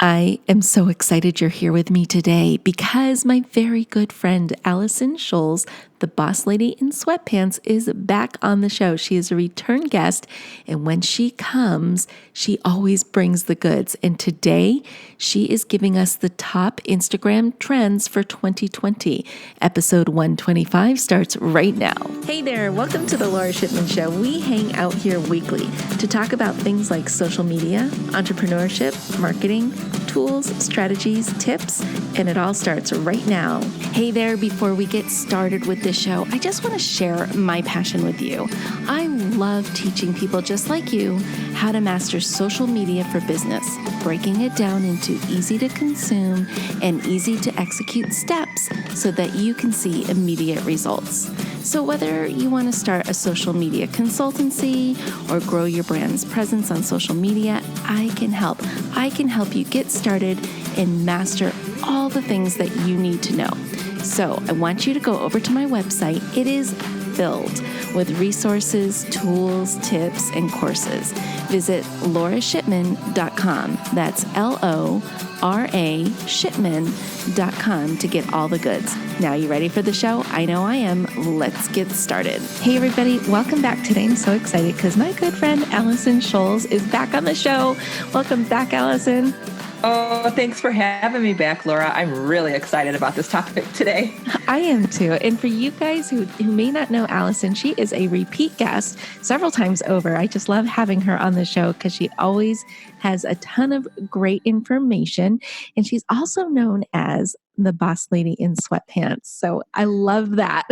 I am so excited you're here with me today because my very good friend Allison Scholes, the boss lady in sweatpants, is back on the show. She is a return guest, and when she comes, she always brings the goods. And today, she is giving us the top Instagram trends for 2020. Episode 125 starts right now. Hey there, welcome to the Lora Shipman Show. We hang out here weekly to talk about things like social media, entrepreneurship, marketing, tools, strategies, tips, and it all starts right now. Hey there, before we get started with the show, I just want to share my passion with you. I love teaching people just like you how to master social media for business, breaking it down into easy to consume and easy to execute steps so that you can see immediate results. So whether you want to start a social media consultancy or grow your brand's presence on social media, I can help. I can help you get started and master all the things that you need to know. So I want you to go over to my website. It is filled with resources, tools, tips, and courses. Visit lorashipman.com. That's LORA Shipman.com to get all the goods. Now, you ready for the show? I know I am. Let's get started. Hey, everybody. Welcome back today. I'm so excited because my good friend Allison Scholes is back on the show. Welcome back, Allison. Oh, thanks for having me back, Lora. I'm really excited about this topic today. I am too. And for you guys who may not know Allison, she is a repeat guest several times over. I just love having her on the show because she always has a ton of great information. And she's also known as the boss lady in sweatpants. So I love that.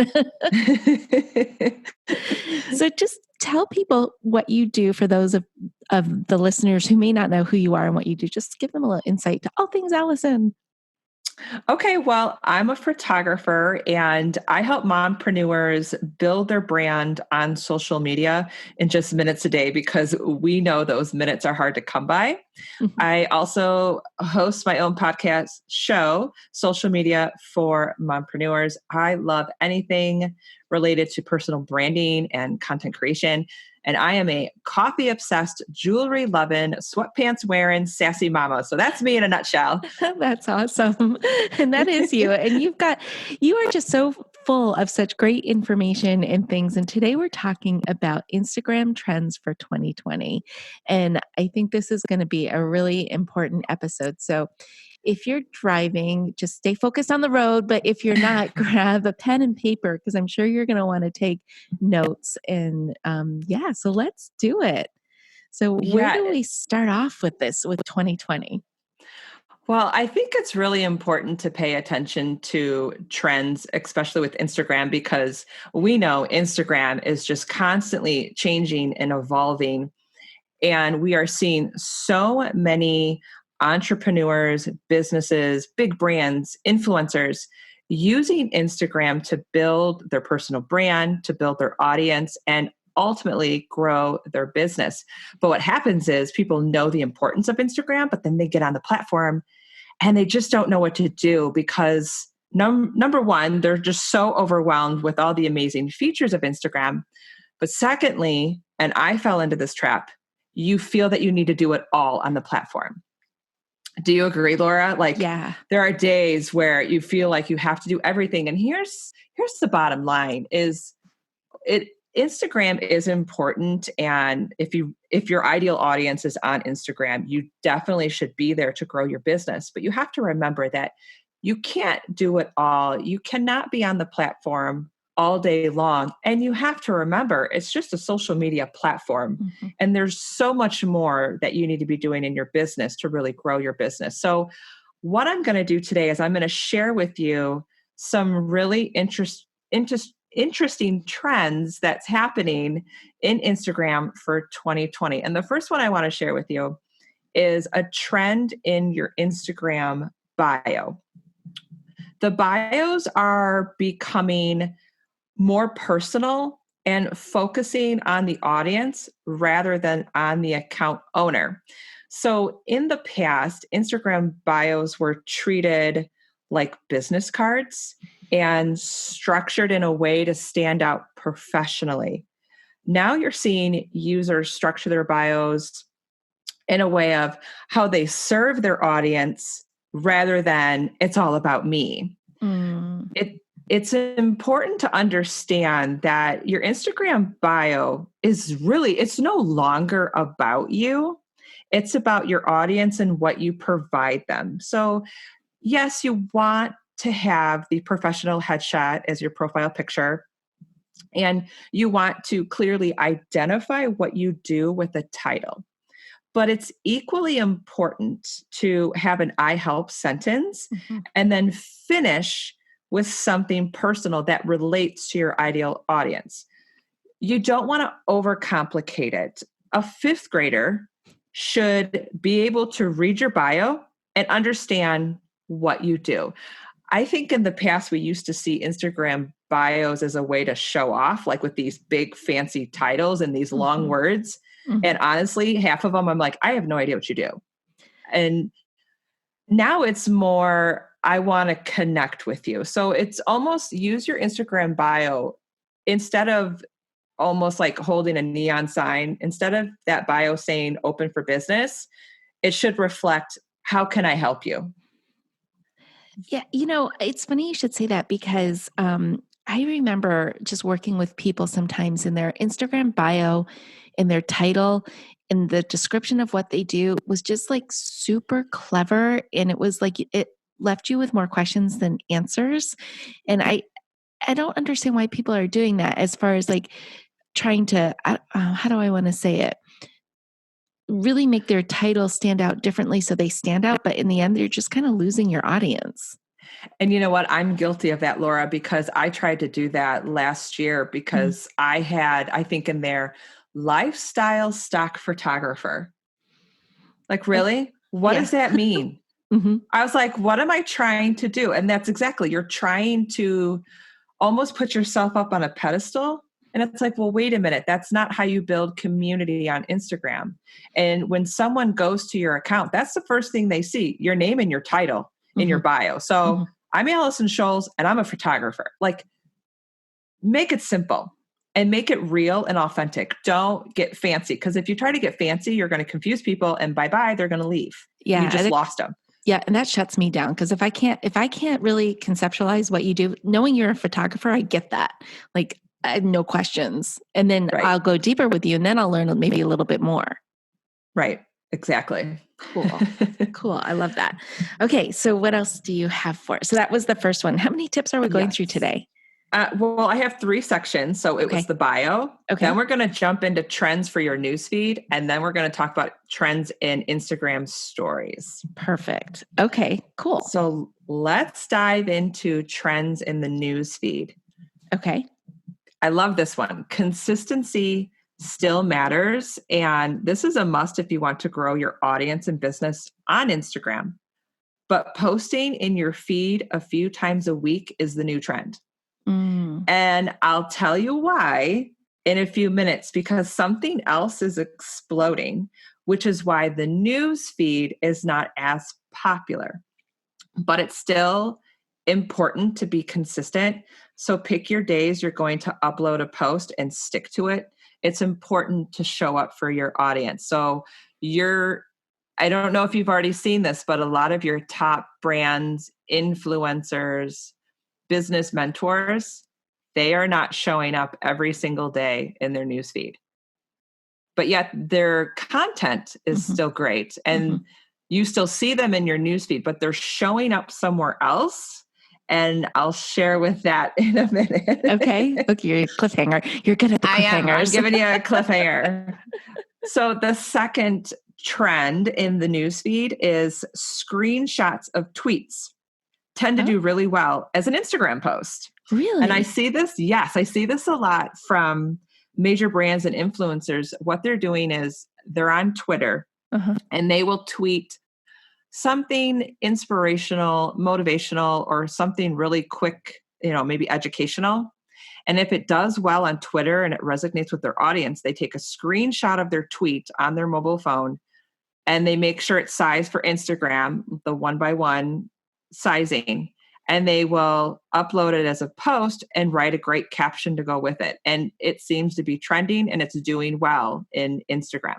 So just tell people what you do for those of the listeners who may not know who you are and what you do. Just give them a little insight to all things Allison. Okay, well, I'm a photographer and I help mompreneurs build their brand on social media in just minutes a day because we know those minutes are hard to come by. Mm-hmm. I also host my own podcast show, Social Media for Mompreneurs. I love anything related to personal branding and content creation. And I am a coffee obsessed, jewelry loving, sweatpants wearing, sassy mama. So that's me in a nutshell. That's awesome. And that is you. And you are just so full of such great information and things. And today we're talking about Instagram trends for 2020. And I think this is going to be a really important episode. So if you're driving, just stay focused on the road. But if you're not, grab a pen and paper because I'm sure you're going to want to take notes. And so let's do it. So where do we start off with this with 2020? Well, I think it's really important to pay attention to trends, especially with Instagram, because we know Instagram is just constantly changing and evolving. And we are seeing so many entrepreneurs, businesses, big brands, influencers using Instagram to build their personal brand, to build their audience, and ultimately grow their business. But what happens is people know the importance of Instagram, but then they get on the platform and they just don't know what to do because number one, they're just so overwhelmed with all the amazing features of Instagram. But secondly, and I fell into this trap, you feel that you need to do it all on the platform. Do you agree, Lora? Yeah. There are days where you feel like you have to do everything. And here's the bottom line is Instagram is important. And if your ideal audience is on Instagram, you definitely should be there to grow your business. But you have to remember that you can't do it all. You cannot be on the platform all day long. And you have to remember, it's just a social media platform. Mm-hmm. And there's so much more that you need to be doing in your business to really grow your business. So what I'm going to do today is I'm going to share with you some really interesting trends that's happening in Instagram for 2020. And the first one I want to share with you is a trend in your Instagram bio. The bios are becoming more personal and focusing on the audience rather than on the account owner. So in the past, Instagram bios were treated like business cards and structured in a way to stand out professionally. Now you're seeing users structure their bios in a way of how they serve their audience rather than it's all about me. Mm. It's important to understand that your Instagram bio it's no longer about you. It's about your audience and what you provide them. So yes, you want to have the professional headshot as your profile picture, and you want to clearly identify what you do with a title. But it's equally important to have an I help sentence Mhm. and then finish with something personal that relates to your ideal audience. You don't want to overcomplicate it. A fifth grader should be able to read your bio and understand what you do. I think in the past, we used to see Instagram bios as a way to show off, like with these big fancy titles and these long Mhm. words. And Mhm. honestly, half of them, I'm like, I have no idea what you do. And now it's more, I want to connect with you. So it's almost use your Instagram bio instead of almost like holding a neon sign, instead of that bio saying open for business, it should reflect, how can I help you? Yeah, it's funny you should say that because I remember just working with people sometimes in their Instagram bio, in their title, in the description of what they do was just like super clever. And it was like it left you with more questions than answers. And I don't understand why people are doing that as far as like trying to, how do I want to say it? Really make their title stand out differently so they stand out. But in the end, they're just kind of losing your audience. And you know what? I'm guilty of that, Laura, because I tried to do that last year Mm. because I had, I think, in there, lifestyle stock photographer. Like, really? What Yeah. does that mean? Hmm. I was like, what am I trying to do? And that's exactly, you're trying to almost put yourself up on a pedestal. And it's like, well, wait a minute. That's not how you build community on Instagram. And when someone goes to your account, that's the first thing they see, your name and your title in your Hmm. bio. So Hmm. I'm Allison Scholes and I'm a photographer. Like, make it simple and make it real and authentic. Don't get fancy, because if you try to get fancy, you're going to confuse people, and bye bye, they're going to leave. You just Yeah. lost them. Yeah, and that shuts me down because if I can't really conceptualize what you do, knowing you're a photographer, I get that. Like I have no questions. And then Right. I'll go deeper with you and then I'll learn maybe a little bit more. Right. Exactly. Cool. Cool. I love that. Okay, so what else do you have for us? So that was the first one. How many tips are we going through Yes. today? Well, I have 3 sections. So it was Okay. the bio. Okay. Then we're going to jump into trends for your newsfeed. And then we're going to talk about trends in Instagram stories. Perfect. Okay, cool. So let's dive into trends in the newsfeed. Okay. I love this one. Consistency still matters. And this is a must if you want to grow your audience and business on Instagram. But posting in your feed a few times a week is the new trend. Mm. And I'll tell you why in a few minutes, because something else is exploding, which is why the news feed is not as popular. But it's still important to be consistent. So pick your days you're going to upload a post and stick to it. It's important to show up for your audience. So I don't know if you've already seen this, but a lot of your top brands, influencers, business mentors, they are not showing up every single day in their newsfeed. But yet their content is Hmm. still great. Hmm. And you still see them in your newsfeed, but they're showing up somewhere else. And I'll share with that in a minute. Okay. Look, you're a cliffhanger. You're good at the I am. I'm cliffhangers. giving you a cliffhanger. So the second trend in the newsfeed is screenshots of tweets tend to Oh, do really well as an Instagram post. And I really? see this, yes, I see this a lot from major brands and influencers. What they're doing is they're on Twitter Uh-huh. and they will tweet something inspirational, motivational, or something really quick, maybe educational. And if it does well on Twitter and it resonates with their audience, they take a screenshot of their tweet on their mobile phone and they make sure it's sized for Instagram, the 1x1 sizing, and they will upload it as a post and write a great caption to go with it. And it seems to be trending and it's doing well in Instagram.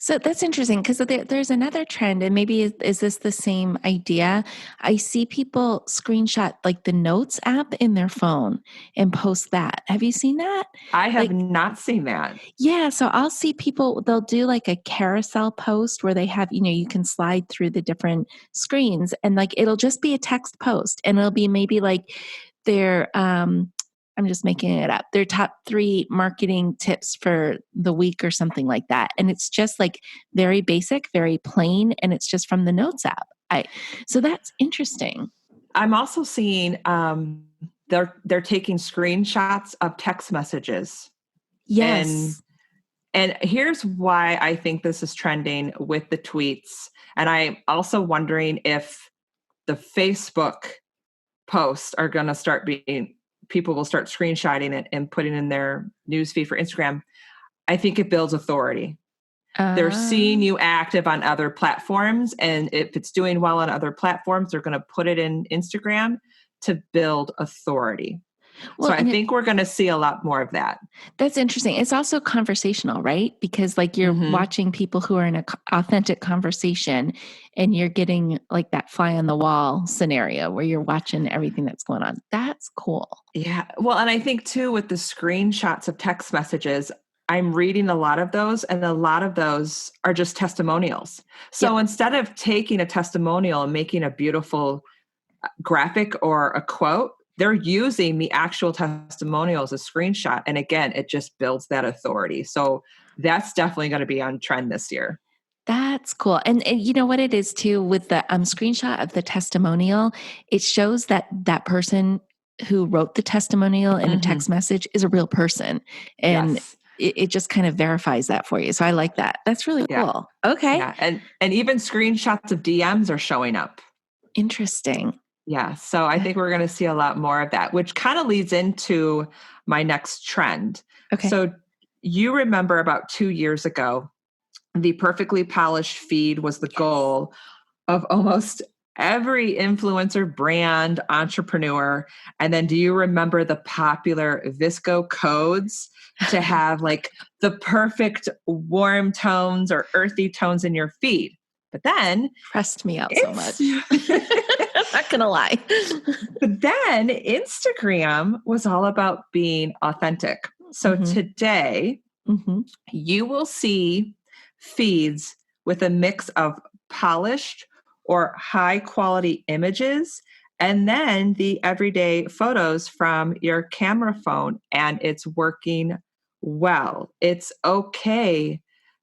So that's interesting because there's another trend, and maybe is this the same idea? I see people screenshot like the Notes app in their phone and post that. Have you seen that? I have Like, not seen that. yeah, so I'll see people, they'll do like a carousel post where they have, you can slide through the different screens and like it'll just be a text post and it'll be maybe like their I'm just making it up. Their top 3 marketing tips for the week or something like that. And it's just like very basic, very plain, and it's just from the Notes app. So that's interesting. I'm also seeing they're taking screenshots of text messages. And Yes. and here's why I think this is trending with the tweets. And I'm also wondering if the Facebook posts are going to start being, people will start screenshotting it and putting in their newsfeed for Instagram. I think it builds authority. They're seeing you active on other platforms. And if it's doing well on other platforms, they're going to put it in Instagram to build authority. So Well, I and think we're going to see a lot more of that. that's interesting. It's also conversational, right? Because like you're Mm-hmm. watching people who are in an authentic conversation and you're getting like that fly on the wall scenario where you're watching everything that's going on. That's cool. Yeah. Well, and I think too, with the screenshots of text messages, I'm reading a lot of those, and a lot of those are just testimonials. Yep. So instead of taking a testimonial and making a beautiful graphic or a quote, they're using the actual testimonial as a screenshot. And again, it just builds that authority. So that's definitely going to be on trend this year. That's cool. And you know what it is too with the screenshot of the testimonial, it shows that that person who wrote the testimonial in a Mm-hmm. text message is a real person. And Yes. it just kind of verifies that for you. So I like that. That's really Yeah. cool. Okay. Yeah. And even screenshots of DMs are showing up. Interesting. Yeah. So I think we're going to see a lot more of that, which kind of leads into my next trend. Okay. So you remember about 2 years ago, the perfectly polished feed was the goal of almost every influencer, brand, entrepreneur. And then do you remember the popular Visco codes to have like the perfect warm tones or earthy tones in your feed? But then Pressed me out so it's much. I'm not going to lie. but then Instagram was all about being authentic. So hmm today hmm you will see feeds with a mix of polished or high quality images and then the everyday photos from your camera phone, and it's working well. It's okay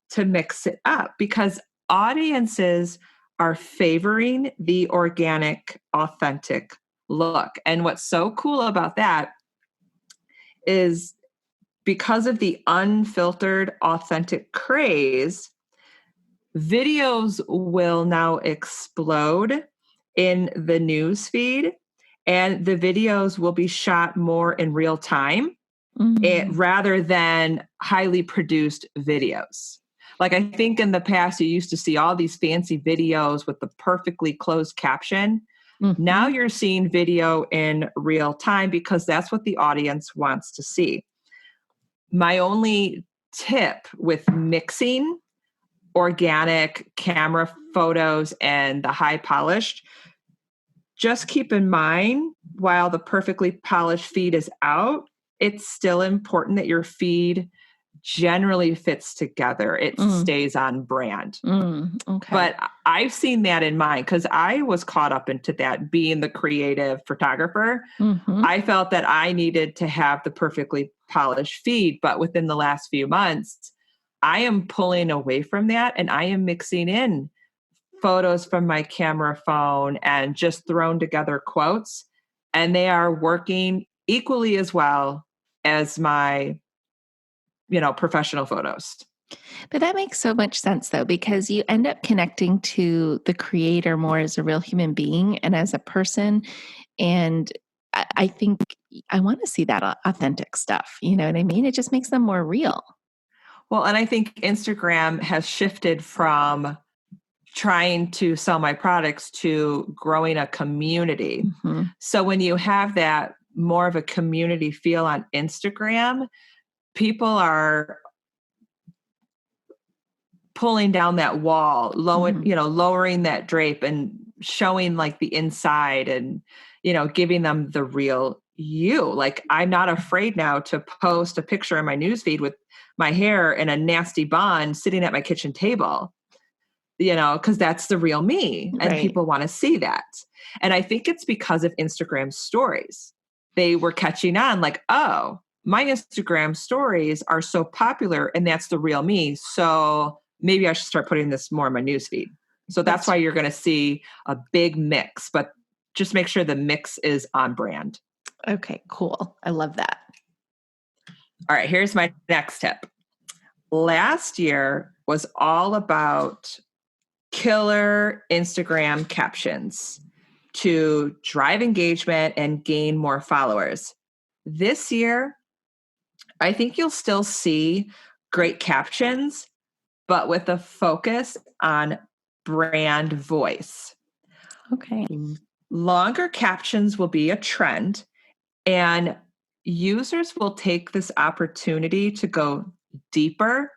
to mix it up because audiences are favoring the organic, authentic look. And what's so cool about that is because of the unfiltered, authentic craze, videos will now explode in the news feed, and the videos will be shot more in real time mm rather than highly produced videos. Like I think in the past, you used to see all these fancy videos with the perfectly closed caption. Now hmm you're seeing video in real time because that's what the audience wants to see. My only tip with mixing organic camera photos and the high polished, just keep in mind while the perfectly polished feed is out, it's still important that your feed generally fits together. It Mm, stays on brand. okay. But I've seen that in mine because I was caught up into that being the creative photographer. hmm I felt that I needed to have the perfectly polished feed, but within the last few months, I am pulling away from that and I am mixing in photos from my camera phone and just thrown together quotes. And they are working equally as well as my, professional photos. But that makes so much sense though, because you end up connecting to the creator more as a real human being and as a person. And I think I want to see that authentic stuff. You know what I mean? It just makes them more real. Well, and I think Instagram has shifted from trying to sell my products to growing a community. hmm So when you have that more of a community feel on Instagram, people are pulling down that wall, Mhm. lowering that drape and showing like the inside and, giving them the real you. Like, I'm not afraid now to post a picture in my newsfeed with my hair in a nasty bun sitting at my kitchen table, because that's the real me and Right. people want to see that. And I think it's because of Instagram stories. They were catching on like, oh, my Instagram stories are so popular and that's the real me. So maybe I should start putting this more in my newsfeed. So that's That's why you're going to see a big mix, but just make sure the mix is on brand. okay. Cool. I love that. All right, here's my next tip. Last year was all about killer Instagram captions to drive engagement and gain more followers. This year, I think you'll still see great captions, but with a focus on brand voice. Okay. Longer captions will be a trend, and users will take this opportunity to go deeper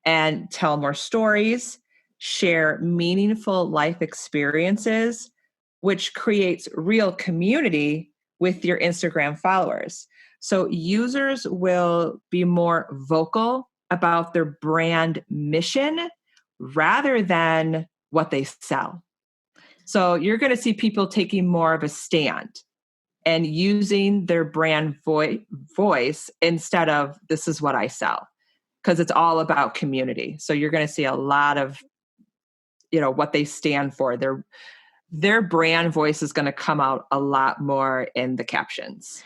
and tell more stories, share meaningful life experiences, which creates real community with your Instagram followers. So users will be more vocal about their brand mission rather than what they sell. So you're going to see people taking more of a stand and using their brand voice instead of this is what I sell, because it's all about community. So you're going to see a lot of, what they stand for. Their brand voice is going to come out a lot more in the captions.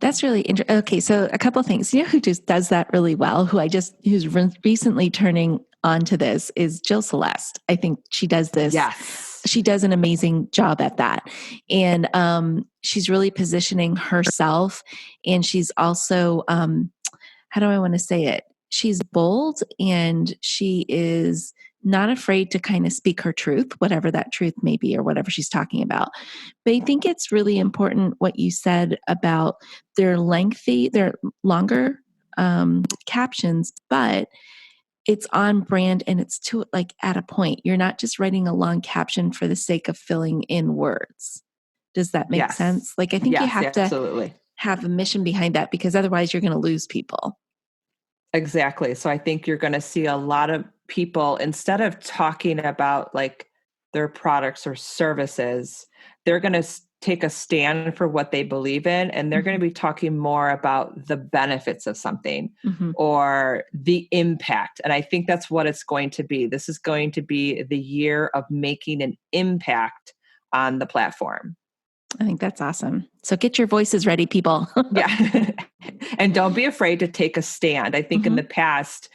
That's really interesting. Okay, so a couple of things. You know who just does that really well? Who's recently turning onto this is Jill Celeste. I think she does this. Yes. She does an amazing job at that, and she's really positioning herself. And she's also, how do I want to say it? She's bold, and she is not afraid to kind of speak her truth, whatever that truth may be or whatever she's talking about. But I think it's really important what you said about their longer captions, but it's on brand and it's to like at a point. You're not just writing a long caption for the sake of filling in words. Does that make sense? Yes. Like, I think you Yes, have to absolutely. have a mission behind that because otherwise you're going to lose people. Exactly. So I think you're going to see a lot of people, instead of talking about like their products or services, they're going to take a stand for what they believe in. And they're going to be talking more about the benefits of something Mm-hmm. or the impact. And I think that's what it's going to be. This is going to be the year of making an impact on the platform. I think that's awesome. So get your voices ready, people. Yeah. And don't be afraid to take a stand. I think in the Mm-hmm. past,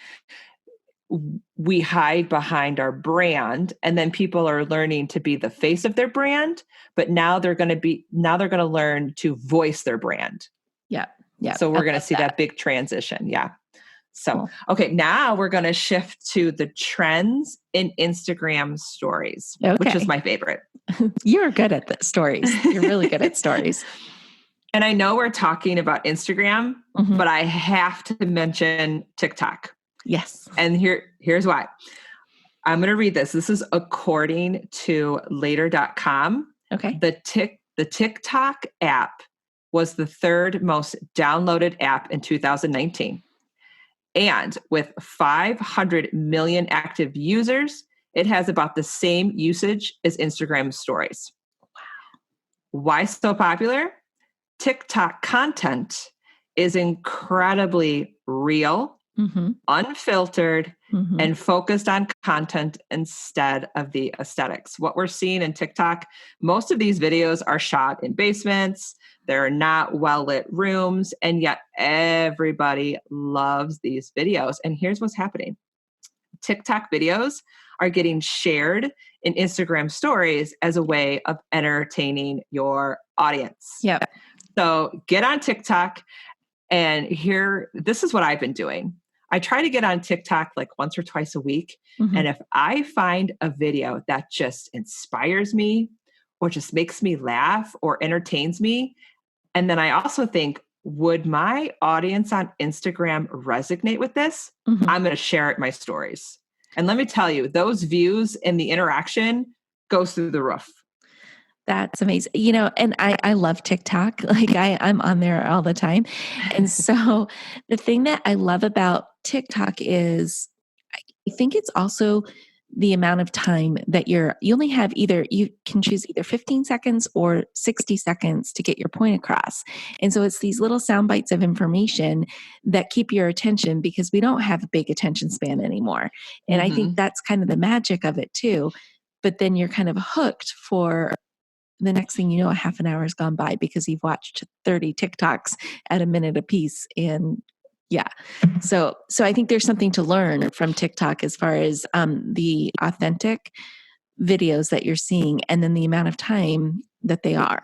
we hide behind our brand and then people are learning to be the face of their brand, but now they're going to learn to voice their brand. Yeah. Yeah. So I we're going to love see that big transition. Yeah. So, Cool. okay, now we're going to shift to the trends in Instagram stories, which is Okay. my favorite. You're good at the stories. You're really good at stories. And I know we're talking about Instagram, Mm-hmm. but I have to mention TikTok. Yes. And here's why. I'm going to read this. This is according to later.com. Okay. The TikTok app was the third most downloaded app in 2019. And with 500 million active users, it has about the same usage as Instagram stories. Wow. Why so popular? TikTok content is incredibly real, Mm-hmm. unfiltered, Mm-hmm. and focused on content instead of the aesthetics. What we're seeing in TikTok, most of these videos are shot in basements. They're not well-lit rooms, and yet everybody loves these videos. And here's what's happening. TikTok videos are getting shared in Instagram stories as a way of entertaining your audience. Yep. So get on TikTok, and this is what I've been doing. I try to get on TikTok like once or twice a week. Mm-hmm. And if I find a video that just inspires me or just makes me laugh or entertains me, and then I also think, would my audience on Instagram resonate with this? Mm-hmm. I'm going to share it in my stories. And let me tell you, those views and the interaction goes through the roof. That's amazing. And I love TikTok. Like I'm on there all the time. And so the thing that I love about TikTok is I think it's also the amount of time that you only have you can choose either 15 seconds or 60 seconds to get your point across. And so it's these little sound bites of information that keep your attention because we don't have a big attention span anymore. And I think that's kind of the magic of it too. But then you're kind of hooked for the next thing you know, a half an hour has gone by because you've watched 30 TikToks at a minute apiece. And yeah. So I think there's something to learn from TikTok as far as the authentic videos that you're seeing and then the amount of time that they are.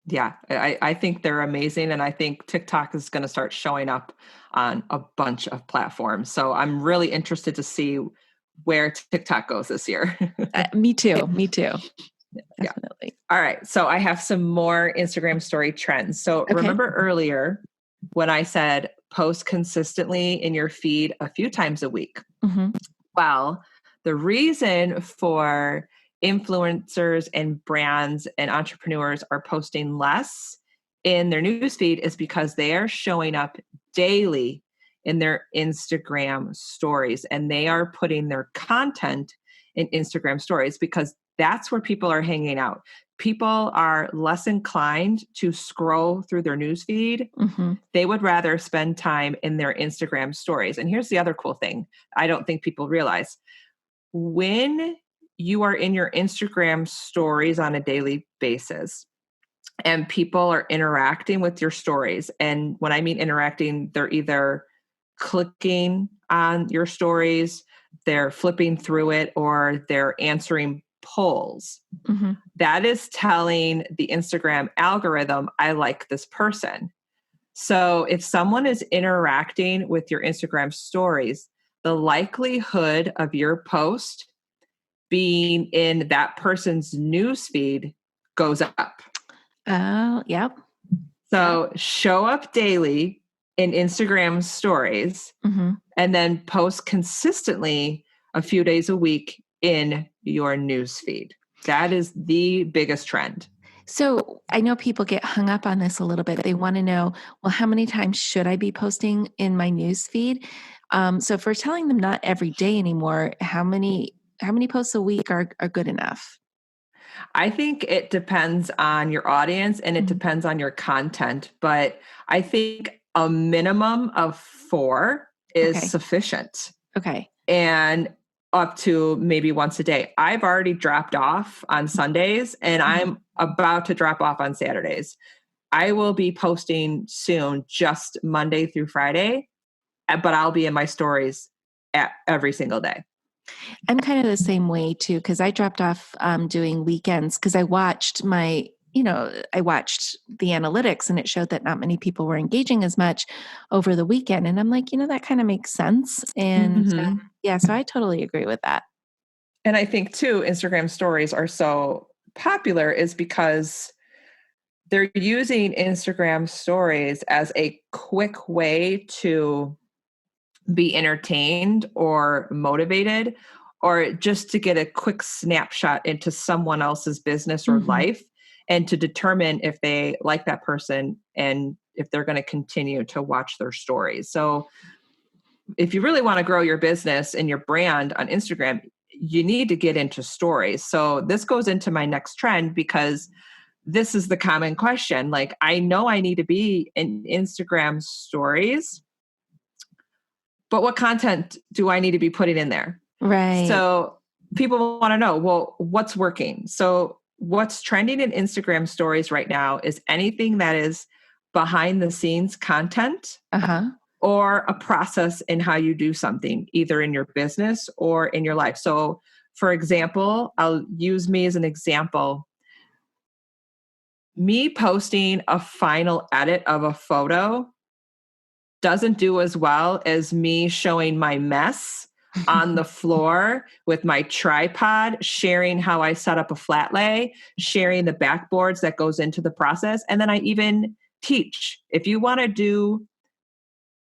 Yeah, I think they're amazing. And I think TikTok is going to start showing up on a bunch of platforms. So I'm really interested to see where TikTok goes this year. Me too. Definitely. Yeah. All right. So I have some more Instagram story trends. So remember earlier when I said post consistently in your feed a few times a week? Mm-hmm. Well, the reason for influencers and brands and entrepreneurs are posting less in their newsfeed is because they are showing up daily in their Instagram stories and they are putting their content in Instagram stories because that's where people are hanging out. People are less inclined to scroll through their newsfeed. Mm-hmm. They would rather spend time in their Instagram stories. And here's the other cool thing I don't think people realize. When you are in your Instagram stories on a daily basis and people are interacting with your stories, and when I mean interacting, they're either clicking on your stories, they're flipping through it, or they're answering polls. Mm-hmm. That is telling the Instagram algorithm, I like this person. So if someone is interacting with your Instagram stories, the likelihood of your post being in that person's newsfeed goes up. Oh, yep. So show up daily in Instagram stories and then post consistently a few days a week in your newsfeed. That is the biggest trend. So I know people get hung up on this a little bit. They want to know, well, how many times should I be posting in my newsfeed? So if we're telling them not every day anymore, how many posts a week are good enough? I think it depends on your audience and it depends on your content, but I think a minimum of 4 is sufficient. Okay. And up to maybe once a day. I've already dropped off on Sundays and I'm about to drop off on Saturdays. I will be posting soon, just Monday through Friday, but I'll be in my stories every single day. I'm kind of the same way too, because I dropped off doing weekends because I watched I watched the analytics and it showed that not many people were engaging as much over the weekend. And I'm like, that kind of makes sense. And so I totally agree with that. And I think too, Instagram stories are so popular is because they're using Instagram stories as a quick way to be entertained or motivated, or just to get a quick snapshot into someone else's business or life and to determine if they like that person and if they're going to continue to watch their stories. So if you really want to grow your business and your brand on Instagram, you need to get into stories. So this goes into my next trend because this is the common question. Like, I know I need to be in Instagram stories, but what content do I need to be putting in there? Right. So people want to know, well, what's working? So what's trending in Instagram stories right now is anything that is behind the scenes content or a process in how you do something, either in your business or in your life. So for example, I'll use me as an example. Me posting a final edit of a photo doesn't do as well as me showing my mess on the floor with my tripod, sharing how I set up a flat lay, sharing the backboards that goes into the process. And then I even teach. If you want to do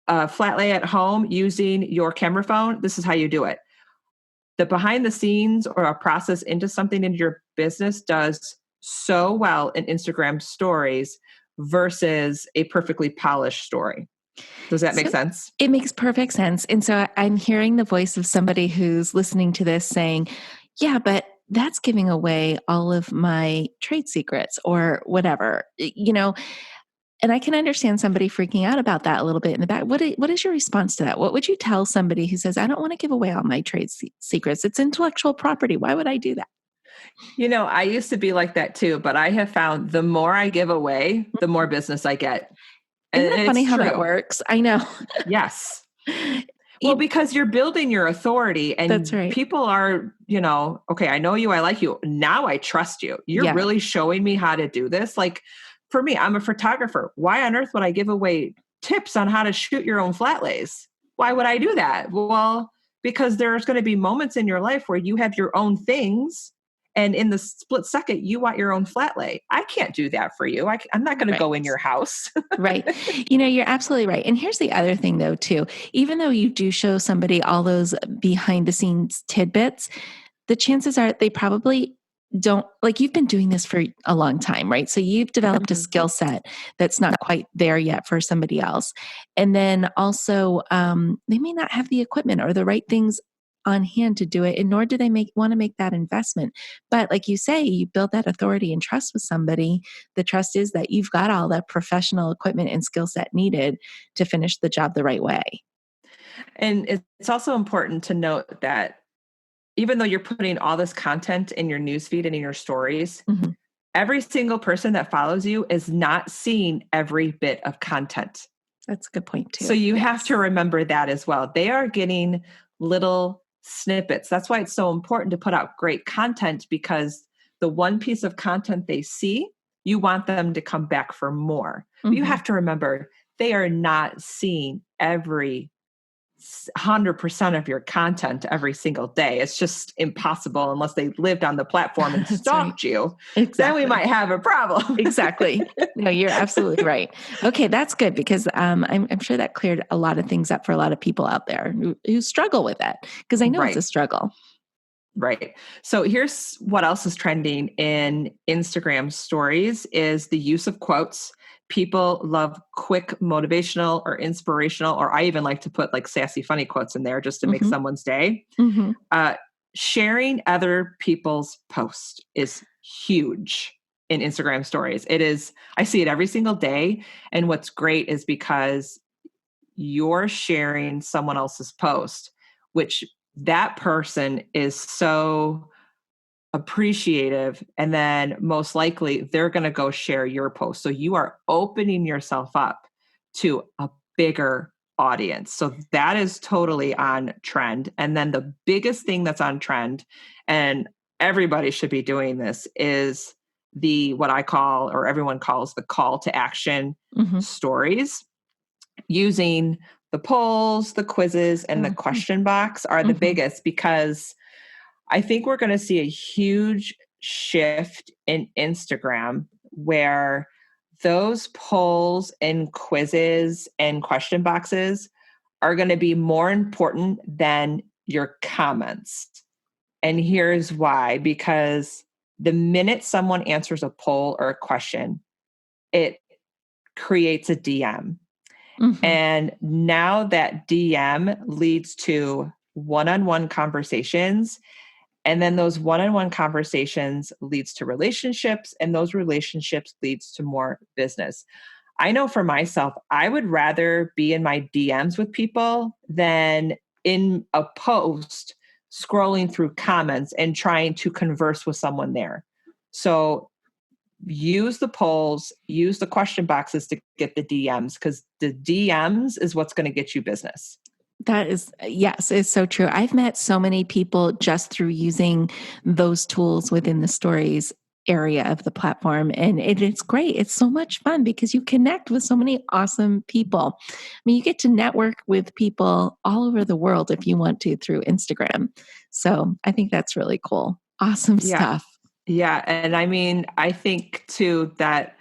a flat lay at home using your camera phone, this is how you do it. the behind the scenes or a process into something in your business does so well in Instagram stories versus a perfectly polished story. Does that make So sense? it makes perfect sense. And so I'm hearing the voice of somebody who's listening to this saying, yeah, but that's giving away all of my trade secrets or whatever, and I can understand somebody freaking out about that a little bit in the back. What is your response to that? What would you tell somebody who says, I don't want to give away all my trade secrets? It's intellectual property. Why would I do that? I used to be like that too, but I have found the more I give away, the more business I get. And Isn't it funny it's how that true. works? I know. Yes. Well, because you're building your authority That's and right. people are, okay, I know you, I like you. Now I trust you. You're Yeah. really showing me how to do this. Like for me, I'm a photographer. Why on earth would I give away tips on how to shoot your own flat lays? Why would I do that? Well, because there's going to be moments in your life where you have your own things. And in the split second, you want your own flat lay. I can't do that for you. I'm not going to Right. go in your house. Right. You're absolutely right. And here's the other thing, though, too. Even though you do show somebody all those behind the scenes tidbits, the chances are they probably don't, like, you've been doing this for a long time, right? So you've developed a skill set that's not quite there yet for somebody else. And then also, they may not have the equipment or the right things on hand to do it, and nor do they want to make that investment. But like you say, you build that authority and trust with somebody. The trust is that you've got all that professional equipment and skill set needed to finish the job the right way. And it's also important to note that even though you're putting all this content in your newsfeed and in your stories, Mhm. every single person that follows you is not seeing every bit of content. That's a good point, So too. you have to Yes. remember that as well. They are getting little snippets. That's why it's so important to put out great content, because the one piece of content they see, you want them to come back for more. But you Mhm. have to remember, they are not seeing every 100% of your content every single day. It's just impossible unless they lived on the platform and That's right. stalked you. Then we Exactly. might have a problem. Exactly. No, you're absolutely right. Okay, that's good because I'm sure that cleared a lot of things up for a lot of people out there who struggle with that because I know it's a Right. struggle. Right. So here's what else is trending in Instagram stories is the use of quotes. People love quick motivational or inspirational, or I even like to put like sassy funny quotes in there just to make Hmm. someone's day. Hmm. Uh, Sharing other people's posts is huge in Instagram stories. It is, I see it every single day. And what's great is because you're sharing someone else's post, which that person is so appreciative. And then most likely they're going to go share your post. So you are opening yourself up to a bigger audience. So that is totally on trend. And then the biggest thing that's on trend, and everybody should be doing this, is the what I call, or everyone calls, the call to action Hmm. stories. Using the polls, the quizzes, and the Hmm. question box are the Hmm. biggest, because I think we're going to see a huge shift in Instagram where those polls and quizzes and question boxes are going to be more important than your comments. And here's why: because the minute someone answers a poll or a question, it creates a DM. Hmm. And now that DM leads to one on one conversations, and then those one-on-one conversations leads to relationships, and those relationships leads to more business. I know for myself, I would rather be in my DMs with people than in a post scrolling through comments and trying to converse with someone there. So use the polls, use the question boxes to get the DMs, because the DMs is what's going to get you business. That is, yes, it's so true. I've met so many people just through using those tools within the stories area of the platform. And it's great. It's so much fun because you connect with so many awesome people. I mean, you get to network with people all over the world if you want to through Instagram. So I think that's really cool. Awesome Yeah. stuff. Yeah. And I mean, I think too that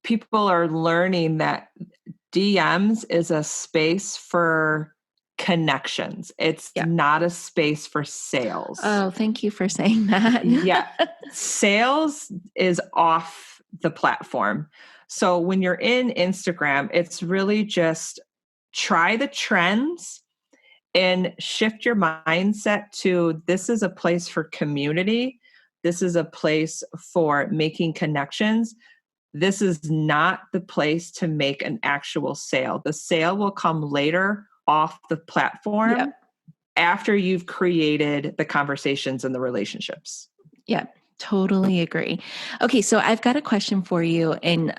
people are learning that DMs is a space for connections. It's Yeah. not a space for sales. Oh, thank you for saying that. Yeah. Sales is off the platform. So when you're in Instagram, it's really just try the trends and shift your mindset to this is a place for community. This is a place for making connections. This is not the place to make an actual sale. The sale will come later off the platform Yep. after you've created the conversations and the relationships. Yeah, totally agree. Okay, so I've got a question for you, and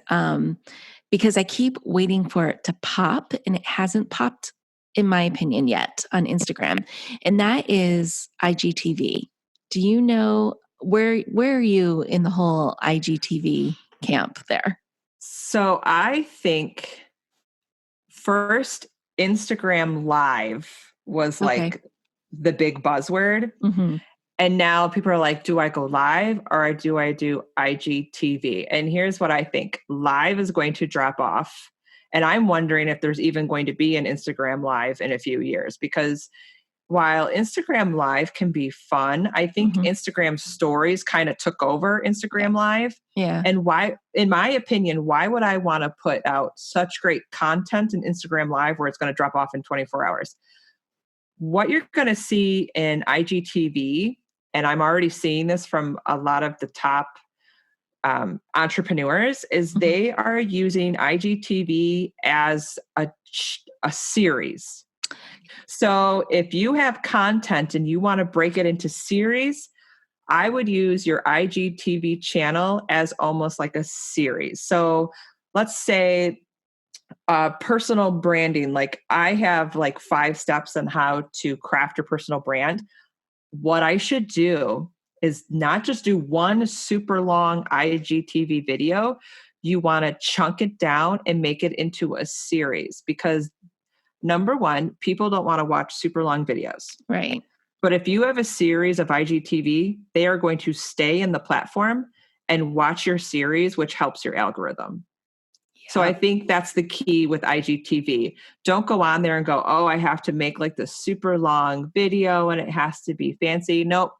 because I keep waiting for it to pop, and it hasn't popped, in my opinion, yet on Instagram, and that is IGTV. Do you know where are you in the whole IGTV camp there? So I think first, Instagram Live was Okay. like the big buzzword. Hmm. And now people are like, do I go live or do I do IGTV? And here's what I think live is going to drop off. And I'm wondering if there's even going to be an Instagram Live in a few years, because while Instagram Live can be fun, I think Hmm. Instagram Stories kind of took over Instagram Live. Yeah. And why, in my opinion, why would I want to put out such great content in Instagram Live where it's going to drop off in 24 hours? What you're going to see in IGTV, and I'm already seeing this from a lot of the top entrepreneurs, is Mhm. they are using IGTV as a series. So if you have content and you want to break it into series, I would use your IGTV channel as almost like a series. So let's say personal branding, like I have like 5 steps on how to craft your personal brand. What I should do is not just do one super long IGTV video. You want to chunk it down and make it into a series, because number one, people don't want to watch super long videos. Right. But if you have a series of IGTV, they are going to stay in the platform and watch your series, which helps your algorithm. So I Yep. think that's the key with IGTV. Don't go on there and go, oh, I have to make like this super long video and it has to be fancy. Nope.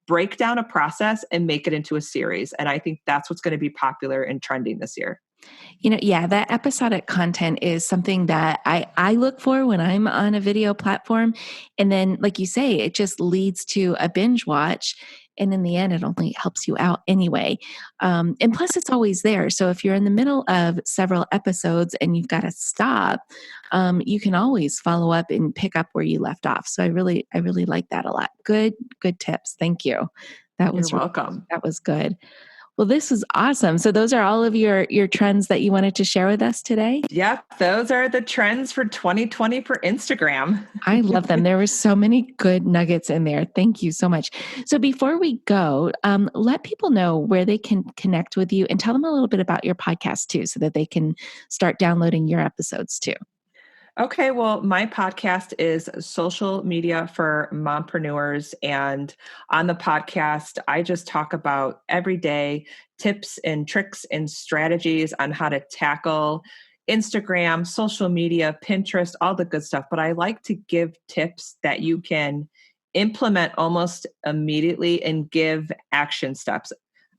Break down a process and make it into a series. And I think that's what's going to be popular and trending this year. Yeah, that episodic content is something that I look for when I'm on a video platform. And then, like you say, it just leads to a binge watch. And in the end, it only helps you out anyway. And plus, it's always there. So if you're in the middle of several episodes and you've got to stop, you can always follow up and pick up where you left off. So I really like that a lot. Good tips. Thank you. That You're was welcome. that was good. Well, this was awesome. So those are all of your trends that you wanted to share with us today? Yep, those are the trends for 2020 for Instagram. I love them. There were so many good nuggets in there. Thank you so much. So before we go, let people know where they can connect with you and tell them a little bit about your podcast too, so that they can start downloading your episodes too. Okay, well, my podcast is Social Media for Mompreneurs. And on the podcast, I just talk about everyday tips and tricks and strategies on how to tackle Instagram, social media, Pinterest, all the good stuff. But I like to give tips that you can implement almost immediately and give action steps.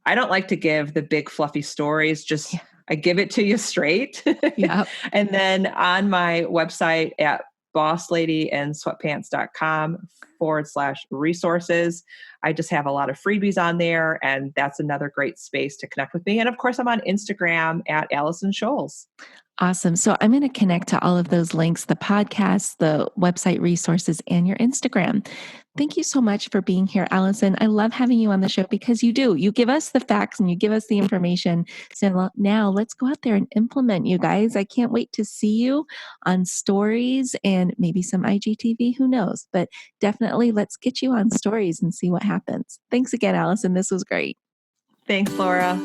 I don't like to give the big fluffy stories, just Yeah. I give it to you straight. Yeah. And then on my website at bossladyandsweatpants.com/resources, I just have a lot of freebies on there. And that's another great space to connect with me. And of course, I'm on Instagram at Allison Scholes. Awesome. So I'm going to connect to all of those links, the podcast, the website resources, and your Instagram. Thank you so much for being here, Allison. I love having you on the show because you do. You give us the facts and you give us the information. So now let's go out there and implement, you guys. I can't wait to see you on stories and maybe some IGTV. Who knows? But definitely let's get you on stories and see what happens. Thanks again, Allison. This was great. Thanks, Laura.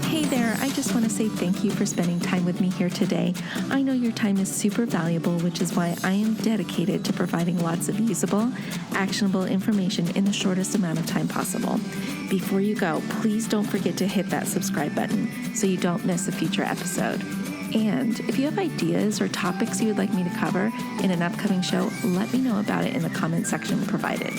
Hey there, I just want to say thank you for spending time with me here today. I know your time is super valuable, which is why I am dedicated to providing lots of usable, actionable information in the shortest amount of time possible. Before you go, please don't forget to hit that subscribe button so you don't miss a future episode. And if you have ideas or topics you would like me to cover in an upcoming show, let me know about it in the comment section provided.